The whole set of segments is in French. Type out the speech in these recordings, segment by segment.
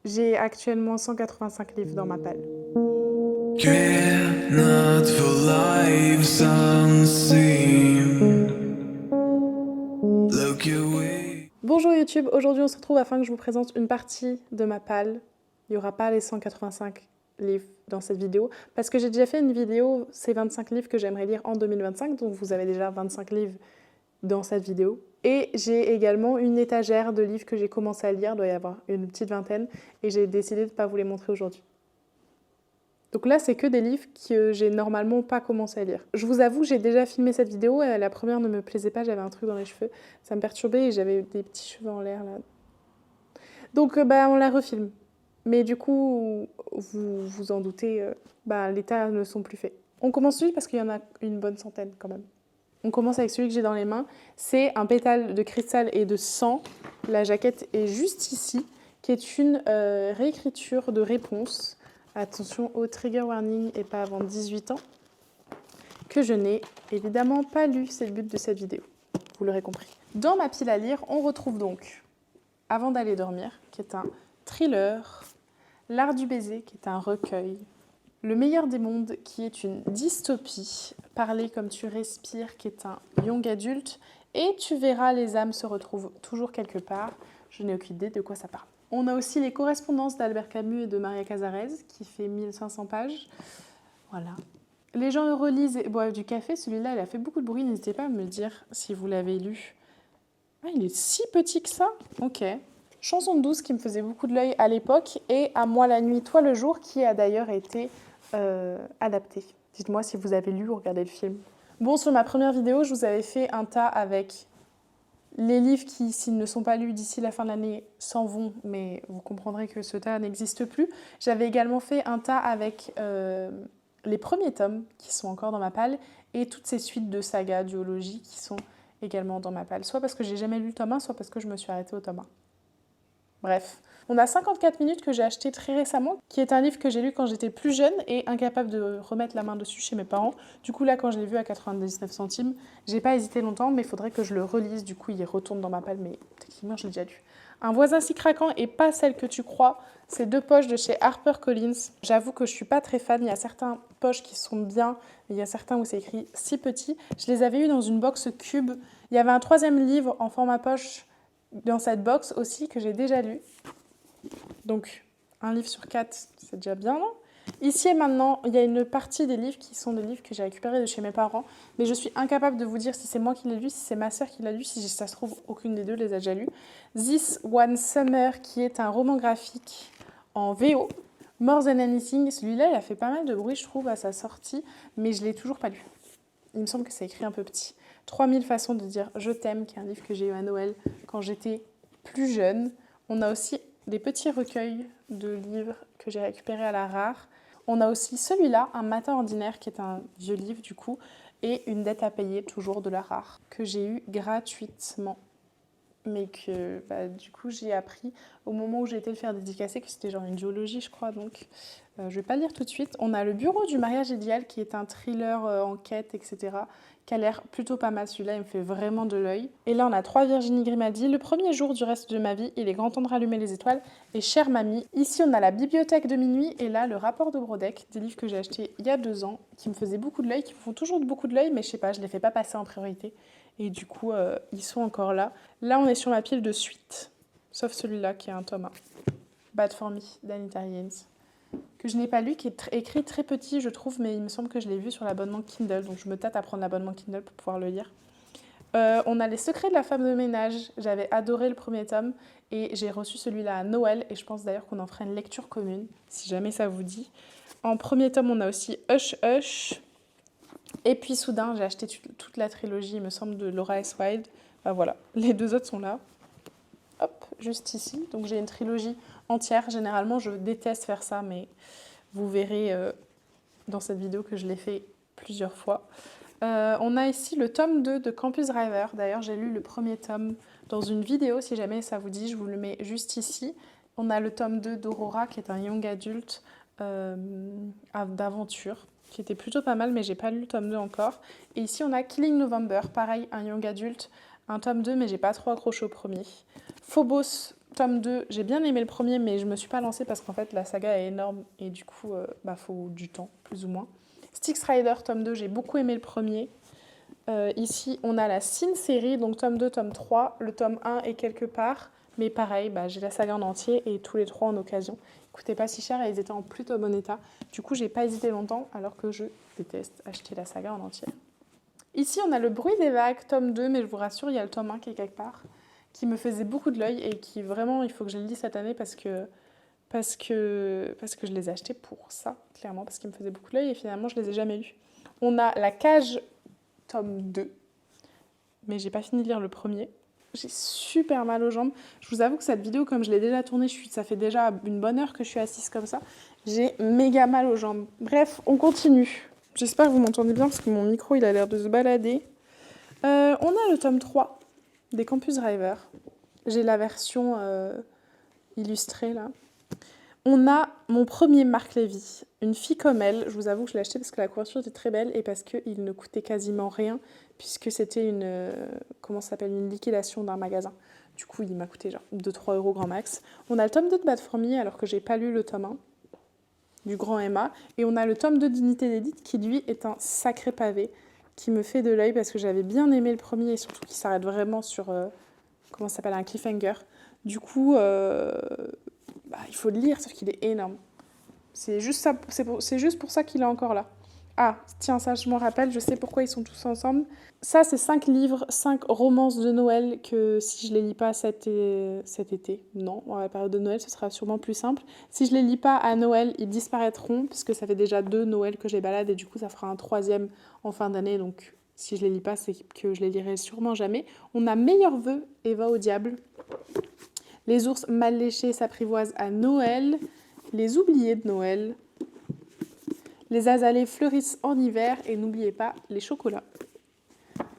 J'ai actuellement 185 livres dans ma palle. Cannot for lives unseen. Look away. Bonjour YouTube, aujourd'hui on se retrouve afin que je vous présente une partie de ma palle. Il n'y aura pas les 185 livres dans cette vidéo, parce que j'ai déjà fait une vidéo, ces 25 livres que j'aimerais lire en 2025, donc vous avez déjà 25 livres dans cette vidéo. Et j'ai également une étagère de livres que j'ai commencé à lire, il doit y avoir une petite vingtaine, et j'ai décidé de ne pas vous les montrer aujourd'hui. Donc là, c'est que des livres que j'ai normalement pas commencé à lire. Je vous avoue, j'ai déjà filmé cette vidéo, la première ne me plaisait pas, j'avais un truc dans les cheveux, ça me perturbait et j'avais des petits cheveux en l'air là. Donc on la refilme. Mais du coup, vous vous en doutez, les tas ne sont plus faits. On commence juste parce qu'il y en a une bonne centaine quand même. On commence avec celui que j'ai dans les mains. C'est un pétale de cristal et de sang. La jaquette est juste ici, qui est une réécriture de réponse. Attention au trigger warning et pas avant 18 ans. Que je n'ai évidemment pas lu, c'est le but de cette vidéo. Vous l'aurez compris. Dans ma pile à lire, on retrouve donc Avant d'aller dormir, qui est un thriller. L'art du baiser, qui est un recueil. Le meilleur des mondes, qui est une dystopie. Parler comme tu respires, qui est un young adulte. Et tu verras, les âmes se retrouvent toujours quelque part. Je n'ai aucune idée de quoi ça parle. On a aussi les correspondances d'Albert Camus et de Maria Cazares, qui fait 1500 pages. Voilà. Les gens heureux lisent et boivent du café. Celui-là, il a fait beaucoup de bruit. N'hésitez pas à me dire si vous l'avez lu. Ah, il est si petit que ça. Ok. Chanson de douce qui me faisait beaucoup de l'œil à l'époque et À moi la nuit, toi le jour, qui a d'ailleurs été adapté. Dites-moi si vous avez lu ou regardé le film. Bon, sur ma première vidéo, je vous avais fait un tas avec les livres qui, s'ils ne sont pas lus d'ici la fin de l'année, s'en vont, mais vous comprendrez que ce tas n'existe plus. J'avais également fait un tas avec les premiers tomes qui sont encore dans ma palle et toutes ces suites de sagas, duologies qui sont également dans ma palle. Soit parce que j'ai jamais lu le tome 1, soit parce que je me suis arrêtée au tome 1. Bref. On a 54 minutes que j'ai acheté très récemment, qui est un livre que j'ai lu quand j'étais plus jeune et incapable de remettre la main dessus chez mes parents. Du coup, là, quand je l'ai vu à 99 centimes, j'ai pas hésité longtemps, mais il faudrait que je le relise. Du coup, il retourne dans ma palle, mais techniquement, je l'ai déjà lu. Un voisin si craquant et pas celle que tu crois, c'est Deux poches de chez HarperCollins. J'avoue que je suis pas très fan. Il y a certains poches qui sont bien, mais il y a certains où c'est écrit si petit. Je les avais eus dans une box cube. Il y avait un troisième livre en format poche dans cette box aussi que j'ai déjà lu. Donc, un livre sur 4, c'est déjà bien, non? Ici et maintenant, il y a une partie des livres qui sont des livres que j'ai récupérés de chez mes parents, mais je suis incapable de vous dire si c'est moi qui l'ai lu, si c'est ma sœur qui l'a lu, si ça se trouve, aucune des deux les a déjà lus. This One Summer, qui est un roman graphique en VO. More Than Anything, celui-là, il a fait pas mal de bruit, je trouve, à sa sortie, mais je ne l'ai toujours pas lu. Il me semble que c'est écrit un peu petit. 3000 façons de dire je t'aime, qui est un livre que j'ai eu à Noël quand j'étais plus jeune. On a aussi des petits recueils de livres que j'ai récupérés à la rare. On a aussi celui-là, Un matin ordinaire, qui est un vieux livre du coup, et Une dette à payer, toujours de la rare, que j'ai eu gratuitement. Mais que du coup j'ai appris au moment où j'ai été le faire dédicacer que c'était genre une duologie, je crois, donc je vais pas le lire tout de suite. On a Le bureau du mariage idéal, qui est un thriller enquête, etc., qui a l'air plutôt pas mal. Celui-là, il me fait vraiment de l'œil. Et là, on a 3 Virginie Grimaldi. Le premier jour du reste de ma vie, Il est grand temps de rallumer les étoiles et Chère mamie. Ici, on a La bibliothèque de minuit et là, Le rapport de Brodeck, des livres que j'ai achetés il y a 2 ans, qui me faisaient beaucoup de l'œil, qui me font toujours beaucoup de l'œil, mais je sais pas, je les fais pas passer en priorité. Et du coup, ils sont encore là. Là, on est sur ma pile de suite, sauf celui-là qui est un tome 1. Bad for Me, d'Anita Higgins, que je n'ai pas lu, qui est écrit très petit, je trouve, mais il me semble que je l'ai vu sur l'abonnement Kindle, donc je me tâte à prendre l'abonnement Kindle pour pouvoir le lire. On a Les secrets de la femme de ménage. J'avais adoré le premier tome et j'ai reçu celui-là à Noël et je pense d'ailleurs qu'on en fera une lecture commune, si jamais ça vous dit. En premier tome, on a aussi Hush Hush. Et puis soudain, j'ai acheté toute la trilogie, il me semble, de Laura S. Wilde. Voilà, les 2 autres sont là. Hop, juste ici. Donc j'ai une trilogie entière. Généralement, je déteste faire ça, mais vous verrez dans cette vidéo que je l'ai fait plusieurs fois. On a ici le tome 2 de Campus Driver. D'ailleurs, j'ai lu le premier tome dans une vidéo. Si jamais ça vous dit, je vous le mets juste ici. On a le tome 2 d'Aurora, qui est un young adulte d'aventure, qui était plutôt pas mal, mais j'ai pas lu le tome 2 encore. Et ici, on a Killing November, pareil, un young adulte, un tome 2, mais j'ai pas trop accroché au premier. Phobos, tome 2, j'ai bien aimé le premier, mais je me suis pas lancée parce qu'en fait, la saga est énorme et du coup, faut du temps, plus ou moins. Styx Rider, tome 2, j'ai beaucoup aimé le premier. Ici, on a la Sin série, donc tome 2, tome 3. Le tome 1 est quelque part, mais pareil, j'ai la saga en entier et tous les trois en occasion. Ils coûtaient pas si cher et ils étaient en plutôt bon état. Du coup, j'ai pas hésité longtemps, alors que je déteste acheter la saga en entier. Ici, on a Le bruit des vagues, tome 2, mais je vous rassure, il y a le tome 1 qui est quelque part, qui me faisait beaucoup de l'œil et qui vraiment, il faut que je le lise cette année parce que je les ai achetés pour ça, clairement, parce qu'ils me faisaient beaucoup de l'œil et finalement, je les ai jamais lus. On a La cage, tome 2, mais j'ai pas fini de lire le premier. J'ai super mal aux jambes. Je vous avoue que cette vidéo, comme je l'ai déjà tournée, ça fait déjà une bonne heure que je suis assise comme ça. J'ai méga mal aux jambes. Bref, on continue. J'espère que vous m'entendez bien parce que mon micro, il a l'air de se balader. On a le tome 3 des Campus Driver. J'ai la version illustrée, là. On a mon premier Marc Lévy, Une fille comme elle. Je vous avoue que je l'ai acheté parce que la couverture était très belle et parce qu'il ne coûtait quasiment rien, puisque c'était une liquidation d'un magasin. Du coup, il m'a coûté genre 2-3 € grand max. On a le tome 2 de Bad For Me, alors que j'ai pas lu le tome 1 du grand Emma. Et on a le tome 2 d'Unité d'Élite, qui lui est un sacré pavé, qui me fait de l'œil parce que j'avais bien aimé le premier et surtout qu'il s'arrête vraiment sur, un cliffhanger. Du coup, il faut le lire, sauf qu'il est énorme. C'est juste pour ça qu'il est encore là. Ah, tiens, ça, je m'en rappelle, je sais pourquoi ils sont tous ensemble. Ça, c'est 5 livres, 5 romances de Noël que si je les lis pas cet été, non, à la période de Noël, ce sera sûrement plus simple. Si je les lis pas à Noël, ils disparaîtront, puisque ça fait déjà 2 Noëls que je les balade, et du coup, ça fera un 3e en fin d'année, donc si je les lis pas, c'est que je les lirai sûrement jamais. On a Meilleurs vœux, Eva au diable. Les ours mal léchés s'apprivoisent à Noël. Les oubliés de Noël. Les azalées fleurissent en hiver. Et n'oubliez pas les chocolats.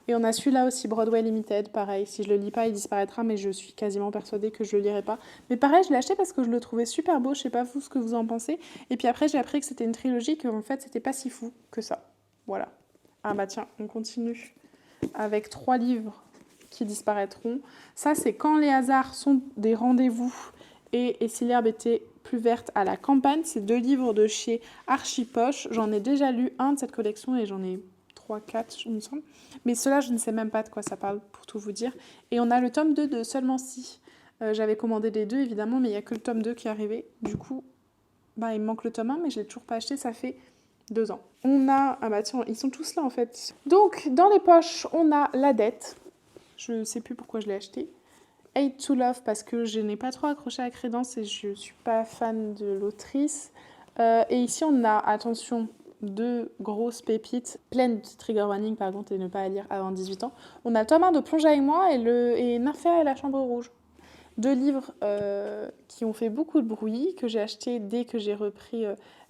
Et on a celui-là aussi, Broadway Limited. Pareil, si je le lis pas, il disparaîtra, mais je suis quasiment persuadée que je le lirai pas. Mais pareil, je l'ai acheté parce que je le trouvais super beau. Je sais pas vous ce que vous en pensez. Et puis après, j'ai appris que c'était une trilogie, qu'en fait, c'était pas si fou que ça. Voilà. Ah bah tiens, on continue avec 3 livres qui disparaîtront. Ça, c'est Quand les hasards sont des rendez-vous et si l'herbe était plus verte à la campagne. C'est 2 livres de chez Archipoche. J'en ai déjà lu un de cette collection et j'en ai 3-4, il me semble. Mais ceux-là, je ne sais même pas de quoi ça parle, pour tout vous dire. Et on a le tome 2 de Seulement Si. J'avais commandé les 2, évidemment, mais il n'y a que le tome 2 qui est arrivé. Du coup, il me manque le tome 1, mais je ne l'ai toujours pas acheté, ça fait 2 ans. On a... Ah bah tiens, ils sont tous là, en fait. Donc, dans les poches, on a La Dette. Je ne sais plus pourquoi je l'ai acheté. Hate to Love, parce que je n'ai pas trop accroché à Crédence et je ne suis pas fan de l'autrice. Et ici, on a, attention, 2 grosses pépites, pleines de trigger warning par contre, et ne pas à lire avant 18 ans. On a le tome 1 de Plonge avec moi et Nymphéa et la Chambre Rouge. 2 livres qui ont fait beaucoup de bruit, que j'ai achetés dès que j'ai repris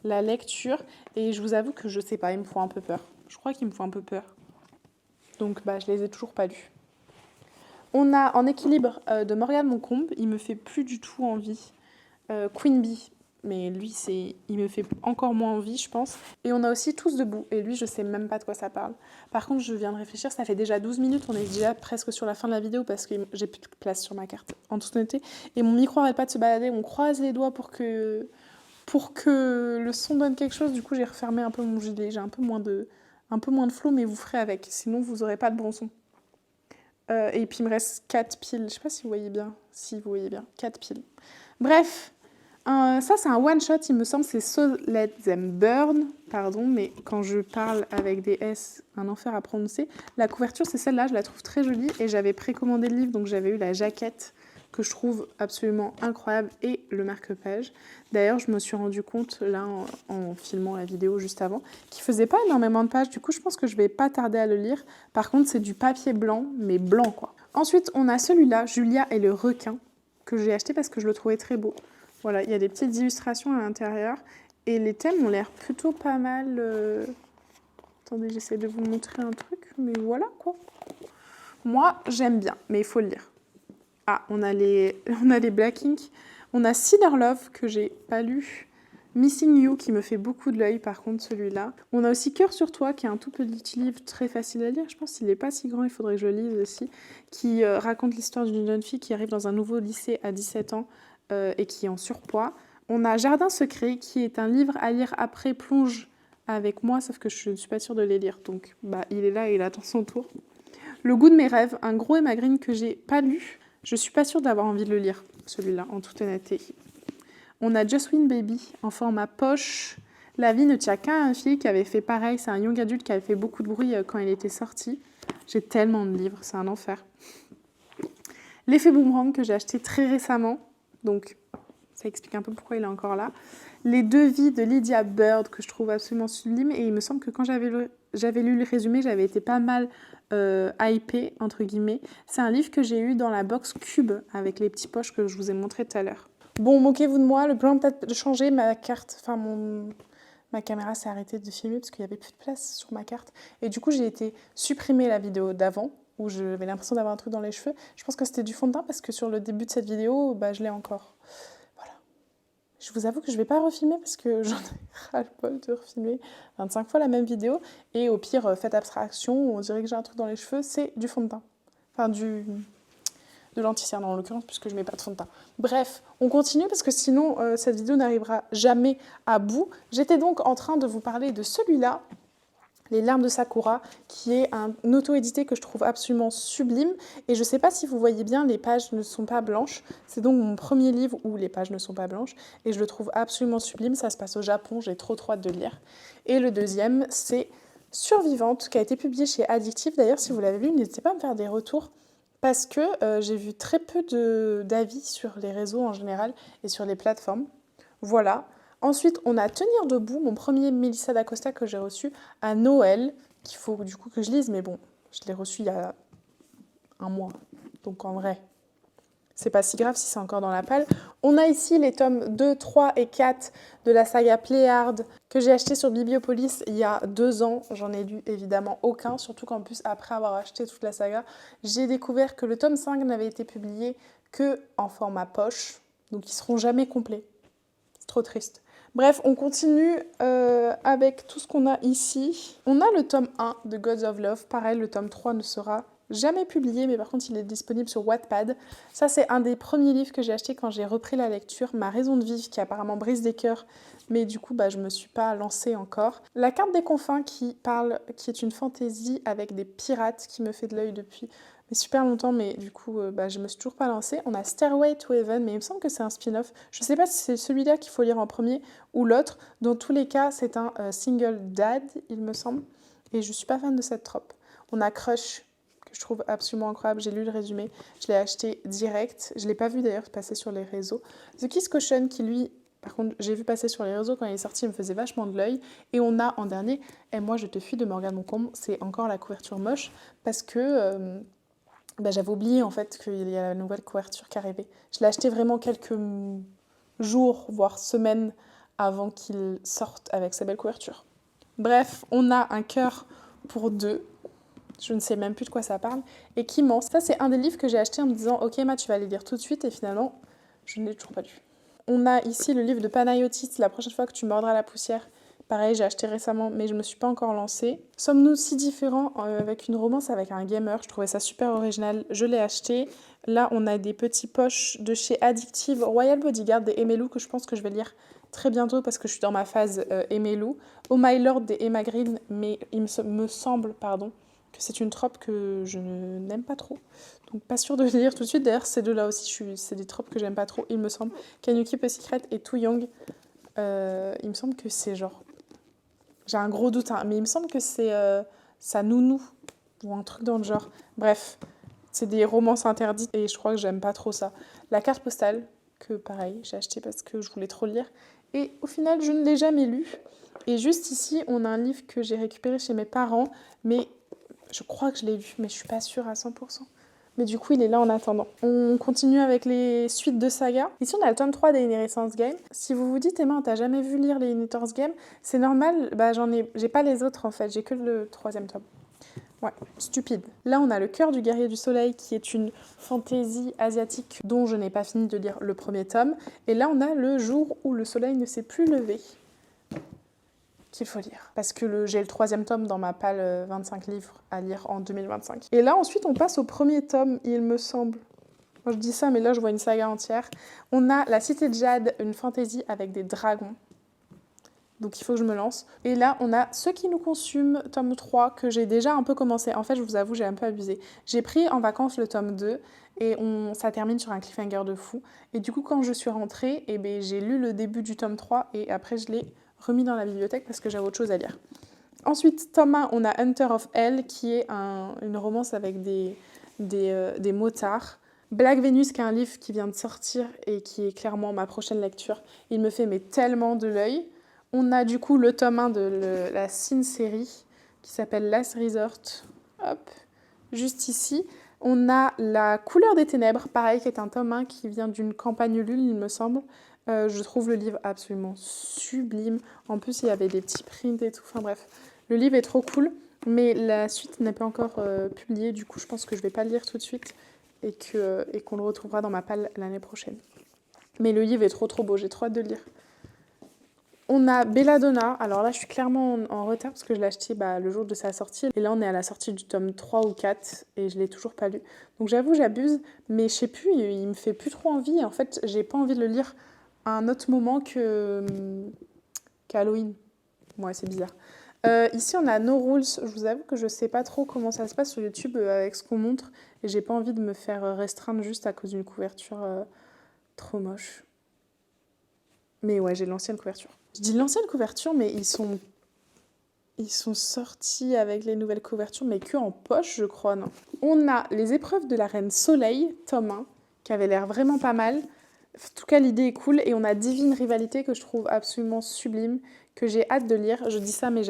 la lecture. Et je vous avoue que je sais pas, ils me font un peu peur. Je crois qu'ils me font un peu peur. Donc je les ai toujours pas lus. On a En équilibre de Morgane Moncombe, il me fait plus du tout envie. Queen Bee, mais lui, il me fait encore moins envie, je pense. Et on a aussi Tous debout, et lui, je sais même pas de quoi ça parle. Par contre, je viens de réfléchir, ça fait déjà 12 minutes, on est déjà presque sur la fin de la vidéo parce que j'ai plus de place sur ma carte, en toute honnêteté. Et mon micro arrête pas de se balader, on croise les doigts pour que le son donne quelque chose. Du coup, j'ai refermé un peu mon gilet, j'ai un peu moins de flow, mais vous ferez avec, sinon vous aurez pas de bon son. Et puis il me reste 4 piles. Je sais pas si vous voyez bien. Si vous voyez bien. 4 piles. Bref. Ça, c'est un one-shot, il me semble. C'est So Let Them Burn. Pardon, mais quand je parle avec des S, un enfer à prononcer. La couverture, c'est celle-là. Je la trouve très jolie. Et j'avais précommandé le livre, donc j'avais eu la jaquette que je trouve absolument incroyable et le marque-page. D'ailleurs, je me suis rendu compte, là, en filmant la vidéo juste avant, qu'il faisait pas énormément de pages. Du coup, je pense que je vais pas tarder à le lire. Par contre, c'est du papier blanc, mais blanc, quoi. Ensuite, on a celui-là, Julia et le requin, que j'ai acheté parce que je le trouvais très beau. Voilà, il y a des petites illustrations à l'intérieur. Et les thèmes ont l'air plutôt pas mal... Attendez, j'essaie de vous montrer un truc, mais voilà, quoi. Moi, j'aime bien, mais il faut le lire. Ah, on a les Black Ink. On a Cedar Love, que j'ai pas lu. Missing You qui me fait beaucoup de l'œil par contre celui-là. On a aussi Cœur sur toi qui est un tout petit livre très facile à lire. Je pense qu'il n'est pas si grand, il faudrait que je le lise aussi. Qui raconte l'histoire d'une jeune fille qui arrive dans un nouveau lycée à 17 ans et qui est en surpoids. On a Jardin secret qui est un livre à lire après Plonge avec moi, sauf que je ne suis pas sûre de les lire. Donc il est là et il attend son tour. Le goût de mes rêves, un gros Emma que j'ai pas lu. Je suis pas sûre d'avoir envie de le lire, celui-là, en toute honnêteté. On a Just Win Baby en format poche. La vie ne tient qu'à un fil qui avait fait pareil. C'est un young adulte qui avait fait beaucoup de bruit quand il était sorti. J'ai tellement de livres, c'est un enfer. L'effet boomerang que j'ai acheté très récemment. Donc, ça explique un peu pourquoi il est encore là. Les deux vies de Lydia Bird que je trouve absolument sublime. Et il me semble que quand j'avais lu le résumé, j'avais été pas mal hypée, entre guillemets. C'est un livre que j'ai eu dans la box Cube avec les petits poches que je vous ai montré tout à l'heure. Bon, moquez-vous de moi, le plan peut-être de changer ma carte, ma caméra s'est arrêtée de filmer parce qu'il n'y avait plus de place sur ma carte. Et du coup, j'ai été supprimer la vidéo d'avant où j'avais l'impression d'avoir un truc dans les cheveux. Je pense que c'était du fond de teint parce que sur le début de cette vidéo, je l'ai encore. Voilà. Je vous avoue que je ne vais pas refilmer parce que j'en ai ras-le-bol de refilmer 25 fois la même vidéo. Et au pire, faites abstraction, on dirait que j'ai un truc dans les cheveux, c'est du fond de teint. Enfin, de l'anti-cerne en l'occurrence, puisque je mets pas de fond de teint. Bref, on continue parce que sinon cette vidéo n'arrivera jamais à bout. J'étais donc en train de vous parler de celui-là, Les larmes de Sakura, qui est un auto-édité que je trouve absolument sublime. Et je sais pas si vous voyez bien, les pages ne sont pas blanches. C'est donc mon premier livre où les pages ne sont pas blanches. Et je le trouve absolument sublime. Ça se passe au Japon, j'ai trop hâte de le lire. Et le deuxième, c'est Survivante, qui a été publié chez Addictive. D'ailleurs, si vous l'avez lu, n'hésitez pas à me faire des retours. Parce que j'ai vu très peu d'avis sur les réseaux en général et sur les plateformes. Voilà. Ensuite, on a Tenir debout, mon premier Mélissa d'Acosta que j'ai reçu à Noël, qu'il faut du coup que je lise, mais bon, je l'ai reçu il y a un mois. Donc en vrai, c'est pas si grave si c'est encore dans la palle. On a ici les tomes 2, 3 et 4 de la saga Pléiade que j'ai acheté sur Bibliopolis il y a 2 ans. J'en ai lu évidemment aucun, surtout qu'en plus, après avoir acheté toute la saga, j'ai découvert que le tome 5 n'avait été publié que en format poche. Donc ils seront jamais complets. C'est trop triste. Bref, on continue avec tout ce qu'on a ici. On a le tome 1 de Gods of Love. Pareil, le tome 3 ne sera jamais publié, mais par contre il est disponible sur Wattpad. Ça, c'est un des premiers livres que j'ai acheté quand j'ai repris la lecture, Ma raison de vivre, qui apparemment brise des cœurs, mais du coup je me suis pas lancée encore. La carte des confins qui est une fantaisie avec des pirates, qui me fait de l'œil depuis super longtemps, mais du coup je me suis toujours pas lancée. On a Stairway to Heaven, mais il me semble que c'est un spin-off. Je sais pas si c'est celui-là qu'il faut lire en premier ou l'autre. Dans tous les cas, c'est un single dad, il me semble, et je suis pas fan de cette trope. On a Crush, que je trouve absolument incroyable. J'ai lu le résumé, je l'ai acheté direct. Je l'ai pas vu d'ailleurs passer sur les réseaux. The Kiss Caution, qui lui, par contre, j'ai vu passer sur les réseaux quand il est sorti, il me faisait vachement de l'œil. Et on a en dernier, Et moi je te fuis de Morgane Moncombe. C'est encore la couverture moche parce que j'avais oublié en fait qu'il y a la nouvelle couverture qui arrivait. Je l'ai acheté vraiment quelques jours, voire semaines avant qu'il sorte avec sa belle couverture. Bref, on a Un cœur pour deux. Je ne sais même plus de quoi ça parle. Et qui ment. Ça, c'est un des livres que j'ai acheté en me disant « Ok, tu vas les lire tout de suite » et finalement, je ne l'ai toujours pas lu. On a ici le livre de Panayotis, La prochaine fois que tu mordras la poussière. Pareil, j'ai acheté récemment, mais je ne me suis pas encore lancée. Sommes-nous si différents avec une romance avec un gamer? Je trouvais ça super original. Je l'ai acheté. Là, on a des petits poches de chez Addictive, Royal Bodyguard des Emelu, que je pense que je vais lire très bientôt parce que je suis dans ma phase Emelu. Oh My Lord des Emma Green, mais il me semble, que c'est une trope que je n'aime pas trop. Donc pas sûre de lire tout de suite. D'ailleurs, ces deux-là aussi, c'est des tropes que j'aime pas trop, il me semble. Can You Keep a Secret et Too Young. Il me semble que c'est genre... J'ai un gros doute, mais il me semble que c'est sa nounou ou un truc dans le genre. Bref, c'est des romances interdites et je crois que j'aime pas trop ça. La carte postale, que pareil, j'ai acheté parce que je voulais trop lire. Et au final, je ne l'ai jamais lu. Et juste ici, on a un livre que j'ai récupéré chez mes parents, mais je crois que je l'ai lu, mais je suis pas sûre à 100%. Mais du coup, il est là en attendant. On continue avec les suites de saga. Ici, on a le tome 3 des Inheritance Game. Si vous vous dites, Emma, t'as jamais vu lire les Inheritance Game, c'est normal, j'ai pas les autres en fait, j'ai que le 3e tome. Ouais, stupide. Là, on a Le Cœur du guerrier du soleil, qui est une fantaisie asiatique dont je n'ai pas fini de lire le premier tome. Et là, on a Le jour où le soleil ne s'est plus levé, qu'il faut lire. Parce que j'ai le 3e tome dans ma palle 25 livres à lire en 2025. Et là, ensuite, on passe au premier tome, il me semble. Moi, je dis ça, mais là, je vois une saga entière. On a La Cité de Jade, une fantaisie avec des dragons. Donc il faut que je me lance. Et là, on a Ceux qui nous consument, tome 3, que j'ai déjà un peu commencé. En fait, je vous avoue, j'ai un peu abusé. J'ai pris en vacances le tome 2 et ça termine sur un cliffhanger de fou. Et du coup, quand je suis rentrée, j'ai lu le début du tome 3 et après, je l'ai remis dans la bibliothèque parce que j'avais autre chose à lire. Ensuite, tome 1, on a Hunter of Hell, qui est une romance avec des motards. Black Venus, qui est un livre qui vient de sortir et qui est clairement ma prochaine lecture. Il me fait tellement de l'œil. On a du coup le tome 1 de la Sin série qui s'appelle Last Resort. Hop, juste ici. On a La couleur des ténèbres, pareil, qui est un tome 1 qui vient d'une campagne Ulule, il me semble. Je trouve le livre absolument sublime. En plus, il y avait des petits prints et tout. Enfin bref, le livre est trop cool. Mais la suite n'est pas encore publiée. Du coup, je pense que je ne vais pas le lire tout de suite et qu'on le retrouvera dans ma palle l'année prochaine. Mais le livre est trop beau. J'ai trop hâte de le lire. On a Belladonna. Alors là, je suis clairement en retard parce que je l'ai acheté le jour de sa sortie. Et là, on est à la sortie du tome 3 ou 4 et je ne l'ai toujours pas lu. Donc j'avoue, j'abuse, mais je sais plus, il me fait plus trop envie. En fait, j'ai pas envie de le lire à un autre moment qu'Halloween. Ouais, c'est bizarre. Ici, on a No Rules. Je vous avoue que je sais pas trop comment ça se passe sur YouTube avec ce qu'on montre. Et j'ai pas envie de me faire restreindre juste à cause d'une couverture trop moche. Mais ouais, j'ai l'ancienne couverture. Je dis l'ancienne couverture, mais ils sont sortis avec les nouvelles couvertures, mais que en poche, je crois, non. On a Les épreuves de la Reine Soleil, tome 1, qui avait l'air vraiment pas mal. En tout cas, l'idée est cool. Et on a Divine Rivalité, que je trouve absolument sublime, que j'ai hâte de lire. Je dis ça, mais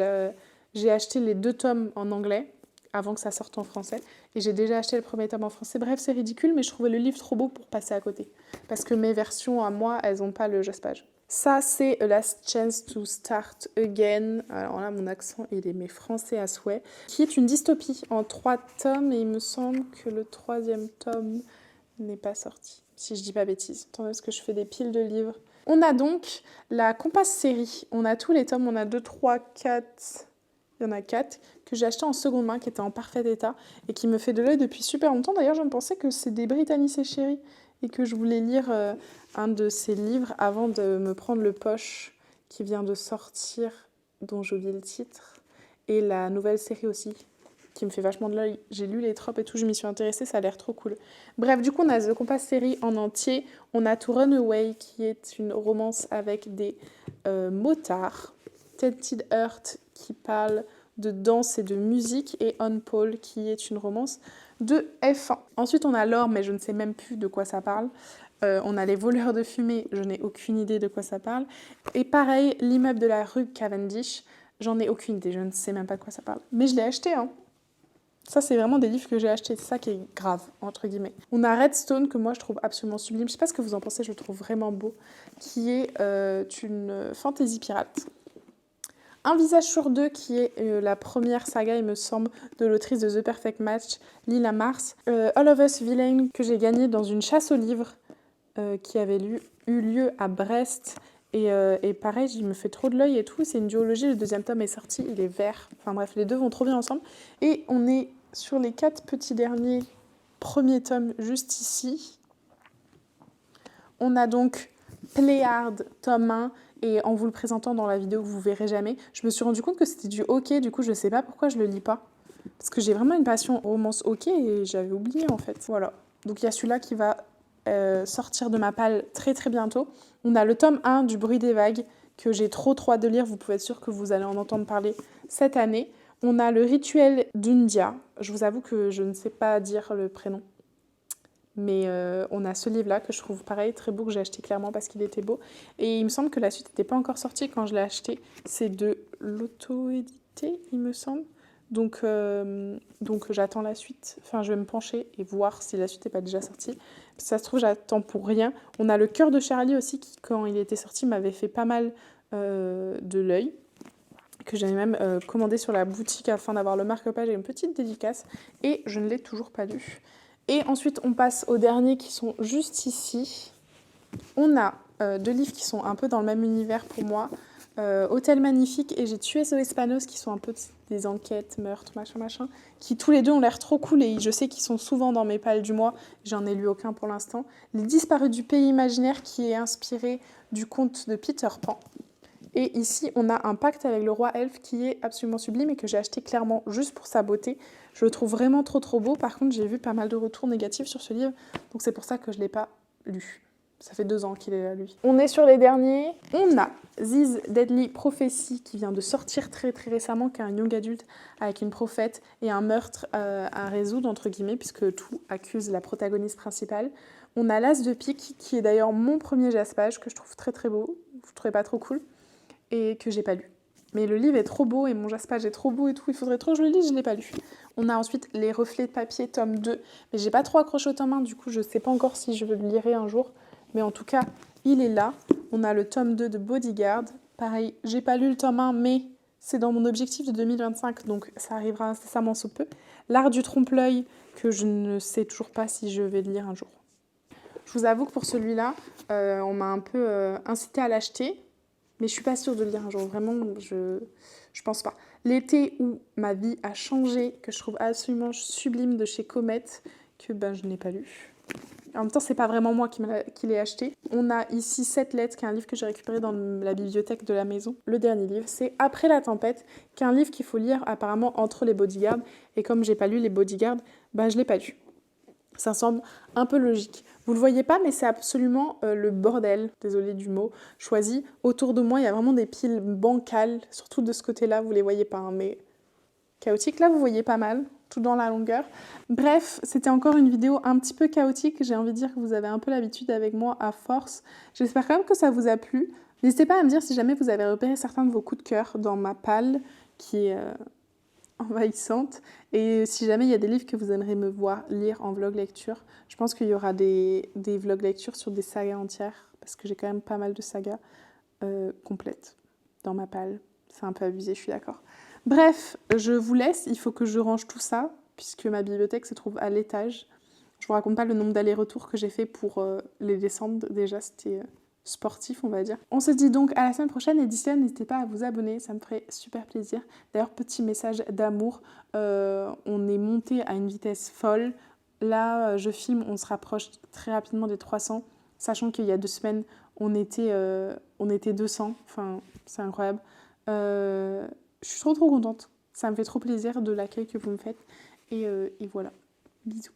j'ai acheté les 2 tomes en anglais, avant que ça sorte en français. Et j'ai déjà acheté le premier tome en français. Bref, c'est ridicule, mais je trouvais le livre trop beau pour passer à côté. Parce que mes versions à moi, elles n'ont pas le Jaspage. Ça, c'est A Last Chance to Start Again. Alors là, mon accent, il est français à souhait. Qui est une dystopie en 3 tomes. Et il me semble que le 3e tome n'est pas sorti. Si je dis pas bêtise. Attendez, parce que je fais des piles de livres. On a donc la Compass série. On a tous les tomes. On a 2, 3, 4... Il y en a 4 que j'ai acheté en seconde main, qui étaient en parfait état et qui me fait de l'œil depuis super longtemps. D'ailleurs, je me pensais que c'est des Britannies et Chéri et que je voulais lire un de ces livres avant de me prendre le Poche qui vient de sortir, dont j'oublie le titre, et la nouvelle série aussi, qui me fait vachement de l'œil. J'ai lu les tropes et tout, je m'y suis intéressée, ça a l'air trop cool. Bref, du coup, on a The Compass série en entier. On a To Run Away, qui est une romance avec des motards. Tainted Earth, qui parle de danse et de musique, et On Paul, qui est une romance de F1. Ensuite, on a L'Or, mais je ne sais même plus de quoi ça parle. On a Les voleurs de fumée, je n'ai aucune idée de quoi ça parle. Et pareil, L'immeuble de la rue Cavendish, j'en ai aucune idée, je ne sais même pas de quoi ça parle. Mais je l'ai acheté, hein. Ça, c'est vraiment des livres que j'ai achetés, c'est ça qui est grave, entre guillemets. On a Redstone, que moi je trouve absolument sublime, je sais pas ce que vous en pensez, je le trouve vraiment beau, qui est une fantasy pirate. Un visage sur 2, qui est la première saga, il me semble, de l'autrice de The Perfect Match, Lila Mars. All of Us Villain, que j'ai gagné dans une chasse aux livres qui avait eu lieu à Brest. Et pareil, il me fait trop de l'œil et tout. C'est une duologie, le 2e tome est sorti, il est vert. Enfin bref, les deux vont trop bien ensemble. Et on est sur les 4 petits derniers premiers tomes, juste ici. On a donc Pléiade, tome 1. Et en vous le présentant dans la vidéo que vous verrez jamais, je me suis rendu compte que c'était du hockey, du coup je sais pas pourquoi je le lis pas. Parce que j'ai vraiment une passion romance hockey et j'avais oublié en fait. Voilà. Donc il y a celui-là qui va sortir de ma palle très très bientôt. On a le tome 1 du Bruit des vagues que j'ai trop hâte de lire, vous pouvez être sûr que vous allez en entendre parler cette année. On a le Rituel d'Undia, je vous avoue que je ne sais pas dire le prénom. Mais on a ce livre-là que je trouve pareil, très beau, que j'ai acheté clairement parce qu'il était beau. Et il me semble que la suite n'était pas encore sortie quand je l'ai acheté. C'est de l'auto-édité, il me semble. Donc j'attends la suite. Enfin, je vais me pencher et voir si la suite n'est pas déjà sortie. Si ça se trouve, j'attends pour rien. On a Le Cœur de Charlie aussi, qui, quand il était sorti, m'avait fait pas mal de l'œil. que j'avais même commandé sur la boutique afin d'avoir le marque-page et une petite dédicace. Et je ne l'ai toujours pas lu. Et ensuite, on passe aux derniers qui sont juste ici. On a 2 livres qui sont un peu dans le même univers pour moi. Hôtel Magnifique et J'ai tué Zoé Spanos, qui sont un peu des enquêtes, meurtres, machin, qui tous les deux ont l'air trop cool et je sais qu'ils sont souvent dans mes pales du mois. J'en ai lu aucun pour l'instant. Les Disparus du pays imaginaire, qui est inspiré du conte de Peter Pan. Et ici, on a Un pacte avec le roi elfe qui est absolument sublime et que j'ai acheté clairement juste pour sa beauté. Je le trouve vraiment trop beau. Par contre, j'ai vu pas mal de retours négatifs sur ce livre, donc c'est pour ça que je ne l'ai pas lu. Ça fait 2 ans qu'il est là, lui. On est sur les derniers. On a This Deadly Prophecy qui vient de sortir très récemment, qui est un young adulte avec une prophète et un meurtre à résoudre, entre guillemets, puisque tout accuse la protagoniste principale. On a L'As de pique, qui est d'ailleurs mon premier jaspage, que je trouve très beau. Vous ne trouvez pas trop cool? Et que j'ai pas lu. Mais le livre est trop beau et mon jaspage est trop beau et tout, il faudrait trop que je le lise, je l'ai pas lu. On a ensuite Les Reflets de papier, tome 2, mais j'ai pas trop accroché au tome 1, du coup je sais pas encore si je le lirai un jour, mais en tout cas, il est là. On a le tome 2 de Bodyguard, pareil, j'ai pas lu le tome 1, mais c'est dans mon objectif de 2025, donc ça arrivera incessamment sous peu. L'Art du trompe-l'œil, que je ne sais toujours pas si je vais le lire un jour. Je vous avoue que pour celui-là, on m'a un peu incité à l'acheter, mais je suis pas sûre de le lire un jour, vraiment, je pense pas. L'été où ma vie a changé, que je trouve absolument sublime, de chez Comet, que je n'ai pas lu. En même temps, c'est pas vraiment moi qui l'ai acheté. On a ici 7 lettres, qui est un livre que j'ai récupéré dans la bibliothèque de la maison. Le dernier livre, c'est Après la tempête, qui est un livre qu'il faut lire apparemment entre les Bodyguards. Et comme j'ai pas lu les Bodyguards, je l'ai pas lu. Ça semble un peu logique. Vous le voyez pas, mais c'est absolument le bordel, désolé du mot, choisi. Autour de moi, il y a vraiment des piles bancales, surtout de ce côté-là, vous les voyez pas, hein, mais chaotique. Là, vous voyez pas mal, tout dans la longueur. Bref, c'était encore une vidéo un petit peu chaotique. J'ai envie de dire que vous avez un peu l'habitude avec moi à force. J'espère quand même que ça vous a plu. N'hésitez pas à me dire si jamais vous avez repéré certains de vos coups de cœur dans ma palle, qui est envahissante. Et si jamais il y a des livres que vous aimeriez me voir lire en vlog lecture, je pense qu'il y aura des vlogs lecture sur des sagas entières, parce que j'ai quand même pas mal de sagas complètes dans ma palle. C'est un peu abusé, je suis d'accord. Bref, je vous laisse, il faut que je range tout ça, puisque ma bibliothèque se trouve à l'étage. Je vous raconte pas le nombre d'allers-retours que j'ai fait pour les descendre, déjà c'était sportif, on va dire. On se dit donc à la semaine prochaine, et d'ici là, n'hésitez pas à vous abonner, ça me ferait super plaisir. D'ailleurs, petit message d'amour, on est monté à une vitesse folle. Là, je filme, on se rapproche très rapidement des 300, sachant qu'il y a 2 semaines, on était 200, enfin, c'est incroyable. Je suis trop contente, ça me fait trop plaisir de l'accueil que vous me faites, et voilà, bisous.